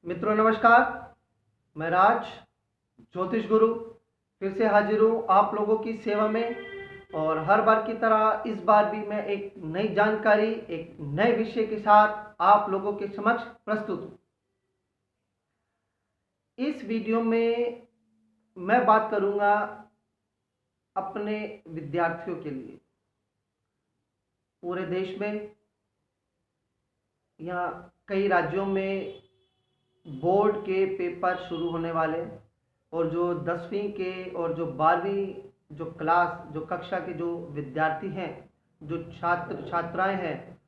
मित्रों नमस्कार। मैं राज ज्योतिष गुरु फिर से हाजिर हूँ आप लोगों की सेवा में। और हर बार की तरह इस बार भी मैं एक नई जानकारी एक नए विषय के साथ आप लोगों के समक्ष प्रस्तुत हूँ। इस वीडियो में मैं बात करूँगा अपने विद्यार्थियों के लिए। पूरे देश में या कई राज्यों में बोर्ड के पेपर शुरू होने वाले, और जो 10वीं के और जो 12वीं जो क्लास जो कक्षा के जो विद्यार्थी हैं, जो छात्र छात्राएं हैं,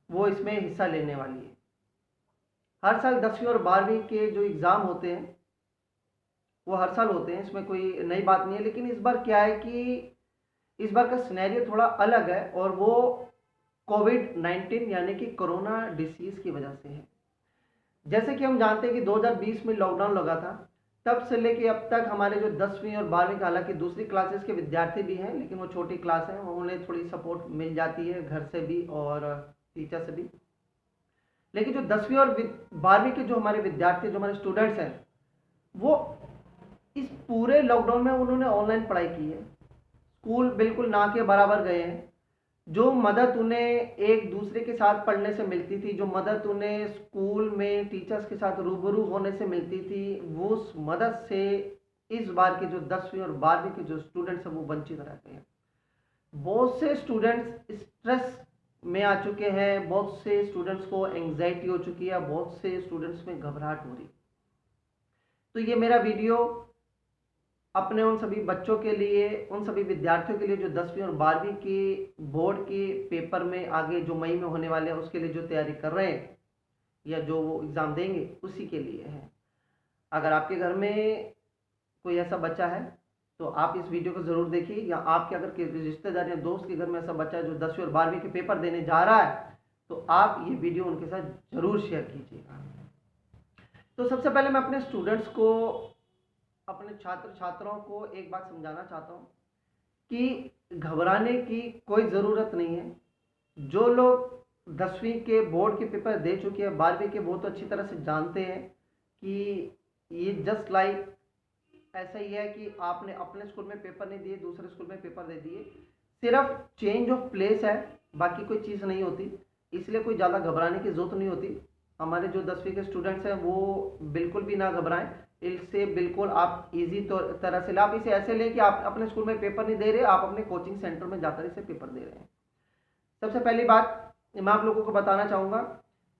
वो इसमें हिस्सा लेने वाली है। हर साल 10वीं और 12वीं के जो एग्ज़ाम होते हैं वो हर साल होते हैं, इसमें कोई नई बात नहीं है। लेकिन इस बार क्या है कि इस बार का सिनेरियो थोड़ा अलग है, और वो कोविड-19 यानी कि कोरोना डिसीज़ की वजह से है। जैसे कि हम जानते हैं कि 2020 में लॉकडाउन लगा था, तब से लेके अब तक हमारे जो 10वीं और 12वीं का, हालांकि दूसरी क्लासेस के विद्यार्थी भी हैं लेकिन वो छोटी क्लास हैं, उन्हें थोड़ी सपोर्ट मिल जाती है घर से भी और टीचर से भी। लेकिन जो 10वीं और 12वीं के जो हमारे विद्यार्थी, जो हमारे स्टूडेंट्स हैं, वो इस पूरे लॉकडाउन में उन्होंने ऑनलाइन पढ़ाई की है। स्कूल बिल्कुल ना के बराबर गए हैं। जो मदद उन्हें एक दूसरे के साथ पढ़ने से मिलती थी, जो मदद उन्हें स्कूल में टीचर्स के साथ रूबरू होने से मिलती थी, वो उस मदद से इस बार के जो 10वीं और 12वीं के जो स्टूडेंट्स हैं वो वंचित रह गए हैं। बहुत से स्टूडेंट्स स्ट्रेस में आ चुके हैं, बहुत से स्टूडेंट्स को एंग्जाइटी हो चुकी है, बहुत से स्टूडेंट्स में घबराहट हो रही। तो ये मेरा वीडियो अपने उन सभी बच्चों के लिए, उन सभी विद्यार्थियों के लिए जो 10वीं और 12वीं के बोर्ड के पेपर में आगे जो मई में होने वाले हैं उसके लिए जो तैयारी कर रहे हैं या जो वो एग्ज़ाम देंगे, उसी के लिए है। अगर आपके घर में कोई ऐसा बच्चा है तो आप इस वीडियो को ज़रूर देखिए, या आपके अगर किसी रिश्तेदार या दोस्त के घर में ऐसा बच्चा है जो 10वीं और 12वीं के पेपर देने जा रहा है, तो आप ये वीडियो उनके साथ ज़रूर शेयर कीजिएगा। तो सबसे पहले मैं अपने स्टूडेंट्स को, अपने छात्र छात्राओं को एक बात समझाना चाहता हूँ कि घबराने की कोई ज़रूरत नहीं है। जो लोग 10वीं के बोर्ड के पेपर दे चुके हैं, 12वीं के बहुत अच्छी तरह से जानते हैं कि ये जस्ट लाइक ऐसा ही है कि आपने अपने स्कूल में पेपर नहीं दिए, दूसरे स्कूल में पेपर दे दिए। सिर्फ चेंज ऑफ प्लेस है, बाकी कोई चीज़ नहीं होती, इसलिए कोई ज़्यादा घबराने की ज़रूरत नहीं होती। हमारे जो 10वीं के स्टूडेंट्स हैं वो बिल्कुल भी ना घबराएं। इससे बिल्कुल आप इजी तरह से आप इसे ऐसे लें कि आप अपने स्कूल में पेपर नहीं दे रहे, आप अपने कोचिंग सेंटर में जाकर इसे पेपर दे रहे हैं। सबसे पहली बात मैं आप लोगों को बताना चाहूँगा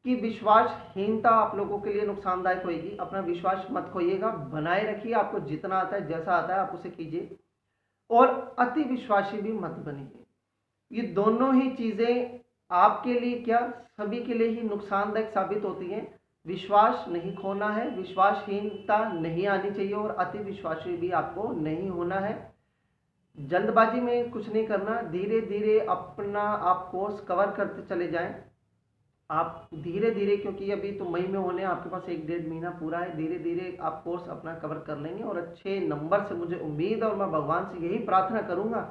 कि विश्वासहीनता आप लोगों के लिए नुकसानदायक होगी। अपना विश्वास मत खोइएगा, बनाए रखिए। आपको जितना आता है, जैसा आता है, आप उसे कीजिए, और अति विश्वासी भी मत बनिए। ये दोनों ही चीज़ें आपके लिए क्या, सभी के लिए ही नुकसानदायक साबित होती हैं। विश्वास नहीं खोना है, विश्वासहीनता नहीं आनी चाहिए, और अति विश्वासी भी आपको नहीं होना है। जल्दबाजी में कुछ नहीं करना, धीरे धीरे अपना आप कोर्स कवर करते चले जाएं। आप धीरे धीरे, क्योंकि अभी तो मई में होने, आपके पास 1-1.5 महीना पूरा है, धीरे धीरे आप कोर्स अपना कवर कर लेंगे और अच्छे नंबर से, मुझे उम्मीद है और मैं भगवान से यही प्रार्थना करूंगा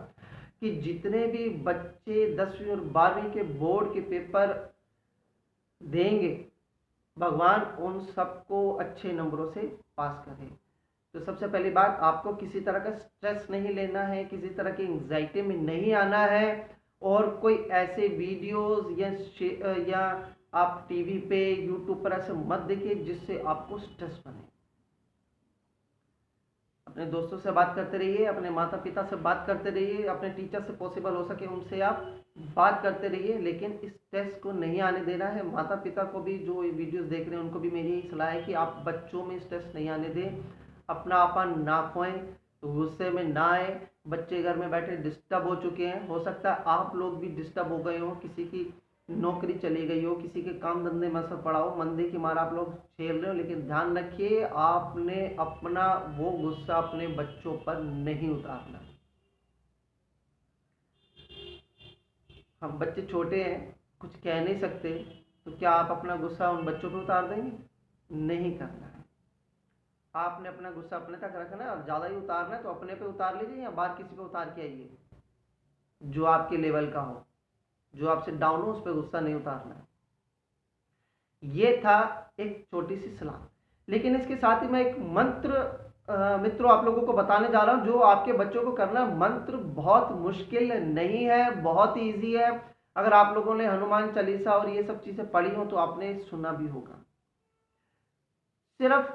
कि जितने भी बच्चे 10वीं और 12वीं के बोर्ड के पेपर देंगे, भगवान उन सबको अच्छे नंबरों से पास करे। तो सबसे पहली बात, आपको किसी तरह का स्ट्रेस नहीं लेना है, किसी तरह की एंग्जाइटी में नहीं आना है, और कोई ऐसे वीडियोस या आप टीवी पे, यूट्यूब पर ऐसे मत देखिए जिससे आपको स्ट्रेस बने। अपने दोस्तों से बात करते रहिए, अपने माता पिता से बात करते रहिए, अपने टीचर से पॉसिबल हो सके उनसे आप बात करते रहिए, लेकिन इस स्ट्रेस को नहीं आने देना है। माता पिता को भी, जो ये वीडियोस देख रहे हैं, उनको भी मेरी यही सलाह है कि आप बच्चों में स्ट्रेस नहीं आने दें, अपना आपन ना खोएं, गुस्से में ना आए। बच्चे घर में बैठे डिस्टर्ब हो चुके हैं, हो सकता है आप लोग भी डिस्टर्ब हो गए हो, किसी की नौकरी चली गई हो, किसी के काम धंधे में असर पड़ा हो, मंदी की मार आप लोग झेल रहे हो। लेकिन ध्यान रखिए, आपने अपना वो गुस्सा अपने बच्चों पर नहीं उतारना। हम बच्चे छोटे हैं, कुछ कह नहीं सकते, तो क्या आप अपना गुस्सा उन बच्चों पर उतार देंगे? नहीं करना है। आपने अपना गुस्सा अपने तक रखना है, और ज़्यादा ही उतारना है तो अपने पे उतार लीजिए या बाहर किसी पे उतार के आइए, जो आपके लेवल का हो, जो आपसे डाउन हो, उस पर गुस्सा नहीं उतारना है। ये था एक छोटी सी सलाह। लेकिन इसके साथ ही मैं एक मंत्र मित्रों आप लोगों को बताने जा रहा हूं जो आपके बच्चों को करना। मंत्र बहुत मुश्किल नहीं है, बहुत ही ईजी है। अगर आप लोगों ने हनुमान चालीसा और ये सब चीजें पढ़ी हो तो आपने सुना भी होगा। सिर्फ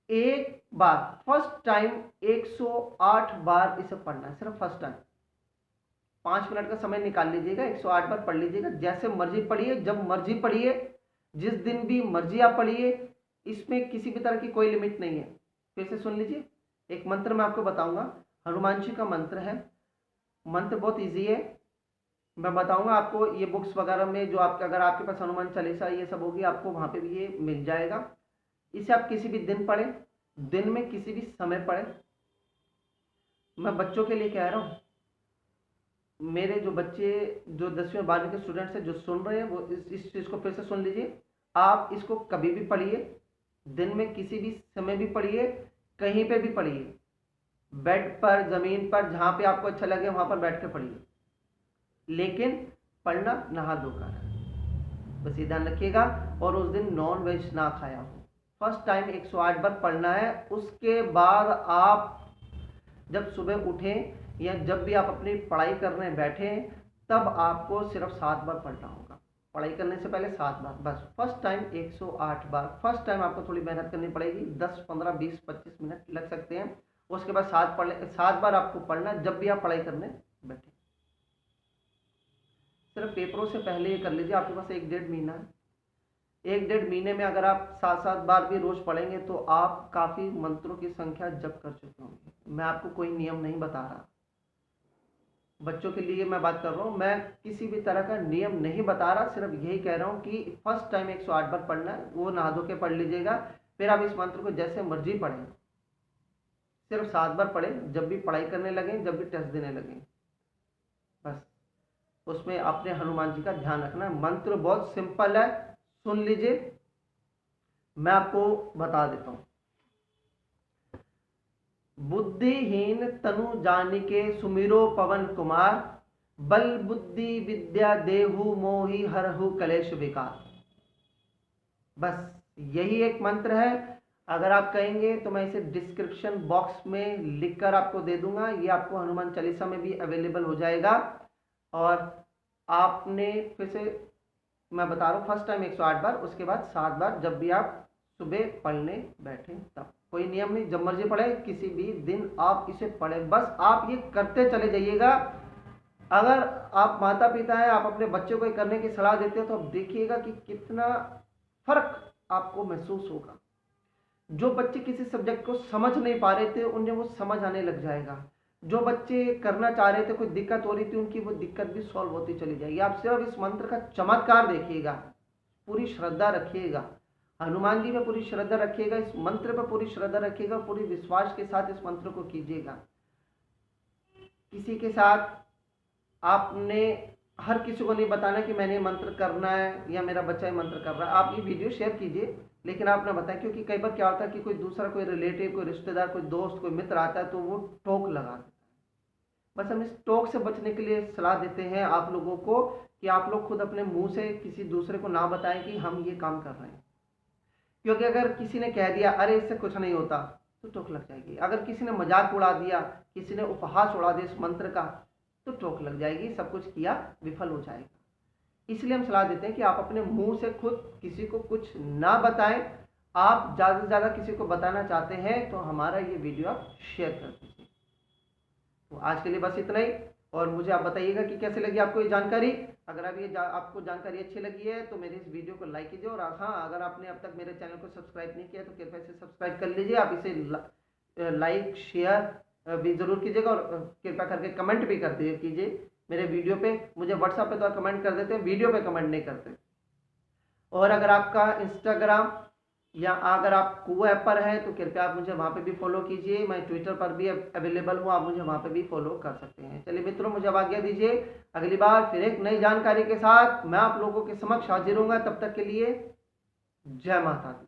एक बार फर्स्ट टाइम 108 बार इसे पढ़ना है, सिर्फ फर्स्ट टाइम। 5 मिनट का समय निकाल लीजिएगा, 108 बार पढ़ लीजिएगा। जैसे मर्जी पढ़िए, जब मर्जी पढ़िए, जिस दिन भी मर्जी आप पढ़िए। इसमें किसी भी तरह की कोई लिमिट नहीं है। फिर से सुन लीजिए, एक मंत्र मैं आपको बताऊंगा, हनुमान जी का मंत्र है। मंत्र बहुत इजी है, मैं बताऊंगा आपको। ये बुक्स वगैरह में जो आपका, अगर आपके पास हनुमान चालीसा ये सब होगी, आपको वहां पे भी ये मिल जाएगा। इसे आप किसी भी दिन पढ़ें, दिन में किसी भी समय पढ़ें। मैं बच्चों के लिए कह रहा हूँ, मेरे जो बच्चे जो 10वीं और 12वीं के स्टूडेंट्स हैं जो सुन रहे हैं वो इस चीज़ को फिर से सुन लीजिए। आप इसको कभी भी पढ़िए, दिन में किसी भी समय भी पढ़िए, कहीं पे भी पढ़िए, बेड पर, जमीन पर, जहाँ पे आपको अच्छा लगे वहाँ पर बैठ के पढ़िए, लेकिन पढ़ना नहा धोकर, बस ये ध्यान रखिएगा। और उस दिन नॉन वेज ना खाया हो। फर्स्ट टाइम 108 बार पढ़ना है। उसके बाद आप जब सुबह उठें या जब भी आप अपनी पढ़ाई करने बैठें, तब आपको सिर्फ 7 बार पढ़ना होगा। पढ़ाई करने से पहले 7 बार, बस फर्स्ट टाइम 108 बार। फर्स्ट टाइम आपको थोड़ी मेहनत करनी पड़ेगी, 10, 15, 20, 25 मिनट लग सकते हैं। उसके बाद 7 बार आपको पढ़ना जब भी आप पढ़ाई करने बैठे। सिर्फ पेपरों से पहले ये कर लीजिए। आपके पास 1-1.5 महीना है। 1-1.5 महीने में अगर आप 7-7 बार भी रोज पढ़ेंगे तो आप काफ़ी मंत्रों की संख्या जप कर चुके होंगे। मैं आपको कोई नियम नहीं बता रहा, बच्चों के लिए मैं बात कर रहा हूँ। मैं किसी भी तरह का नियम नहीं बता रहा, सिर्फ यही कह रहा हूँ कि फर्स्ट टाइम 108 बार पढ़ना है, वो नहा धो के पढ़ लीजिएगा। फिर आप इस मंत्र को जैसे मर्जी पढ़ें, सिर्फ 7 बार पढ़ें, जब भी पढ़ाई करने लगें, जब भी टेस्ट देने लगें, बस उसमें अपने हनुमान जी का ध्यान रखना है। मंत्र बहुत सिंपल है, सुन लीजिए, मैं आपको बता देता हूँ। बुद्धिहीन तनु जानिके सुमिरो पवन कुमार, बल बुद्धि विद्या देहु मोहि हरहु कलेश विकार। बस यही एक मंत्र है। अगर आप कहेंगे तो मैं इसे डिस्क्रिप्शन बॉक्स में लिखकर आपको दे दूंगा। ये आपको हनुमान चालीसा में भी अवेलेबल हो जाएगा। और आपने फिर से मैं बता रहा हूँ, फर्स्ट टाइम 108 बार, उसके बाद 7 बार जब भी आप सुबह पढ़ने बैठे तब। कोई नियम नहीं, जब मर्जी पढ़े, किसी भी दिन आप इसे पढ़े, बस आप ये करते चले जाइएगा। अगर आप माता पिता हैं, आप अपने बच्चों को करने की सलाह देते हो तो आप देखिएगा कि कितना फर्क आपको महसूस होगा। जो बच्चे किसी सब्जेक्ट को समझ नहीं पा रहे थे उन्हें वो समझ आने लग जाएगा। जो बच्चे करना चाह रहे थे, कोई दिक्कत हो रही थी, उनकी वो दिक्कत भी सॉल्व होती चली जाएगी। आप सिर्फ इस मंत्र का चमत्कार देखिएगा, पूरी श्रद्धा रखिएगा, हनुमान जी में पूरी श्रद्धा रखिएगा, इस मंत्र पर पूरी श्रद्धा रखिएगा, पूरी विश्वास के साथ इस मंत्र को कीजिएगा। किसी के साथ आपने हर किसी को नहीं बताना कि मैंने मंत्र करना है या मेरा बच्चा ये मंत्र कर रहा है। आप ये वीडियो शेयर कीजिए, लेकिन आप ना बताएं, क्योंकि कई बार क्या होता है कि कोई दूसरा, कोई रिलेटिव, कोई रिश्तेदार, कोई दोस्त, कोई मित्र आता है तो वो टोक लगा देता है। बस हम इस टोक से बचने के लिए सलाह देते हैं आप लोगों को कि आप लोग खुद अपने मुंह से किसी दूसरे को ना बताएं कि हम ये काम कर रहे हैं। क्योंकि अगर किसी ने कह दिया अरे इससे कुछ नहीं होता तो टोक लग जाएगी। अगर किसी ने मजाक उड़ा दिया, किसी ने उपहास उड़ा दिया इस मंत्र का, तो टोक लग जाएगी, सब कुछ किया विफल हो जाएगा। इसलिए हम सलाह देते हैं कि आप अपने मुंह से खुद किसी को कुछ ना बताएं। आप ज़्यादा से ज़्यादा किसी को बताना चाहते हैं तो हमारा ये वीडियो आप शेयर कर दीजिए। तो आज के लिए बस इतना ही, और मुझे आप बताइएगा कि कैसे लगी आपको ये जानकारी। अगर आपको जानकारी अच्छी लगी है तो मेरे इस वीडियो को लाइक कीजिए। और हाँ, अगर आपने अब तक मेरे चैनल को सब्सक्राइब नहीं किया तो कृपया से सब्सक्राइब कर लीजिए। आप इसे लाइक शेयर भी ज़रूर कीजिएगा और कृपया करके कमेंट भी कर कीजिए मेरे वीडियो पे। मुझे व्हाट्सएप पे तो आप कमेंट कर देते हैं, वीडियो पे कमेंट नहीं करते। और अगर आपका इंस्टाग्राम या अगर आप कुओ ऐप पर है तो कृपया आप मुझे वहाँ पे भी फॉलो कीजिए। मैं ट्विटर पर भी अवेलेबल हूँ, आप मुझे वहाँ पे भी फॉलो कर सकते हैं। चलिए मित्रों, मुझे अब आज्ञा दीजिए, अगली बार फिर एक नई जानकारी के साथ मैं आप लोगों के समक्ष हाजिर होऊंगा। तब तक के लिए जय माता दी।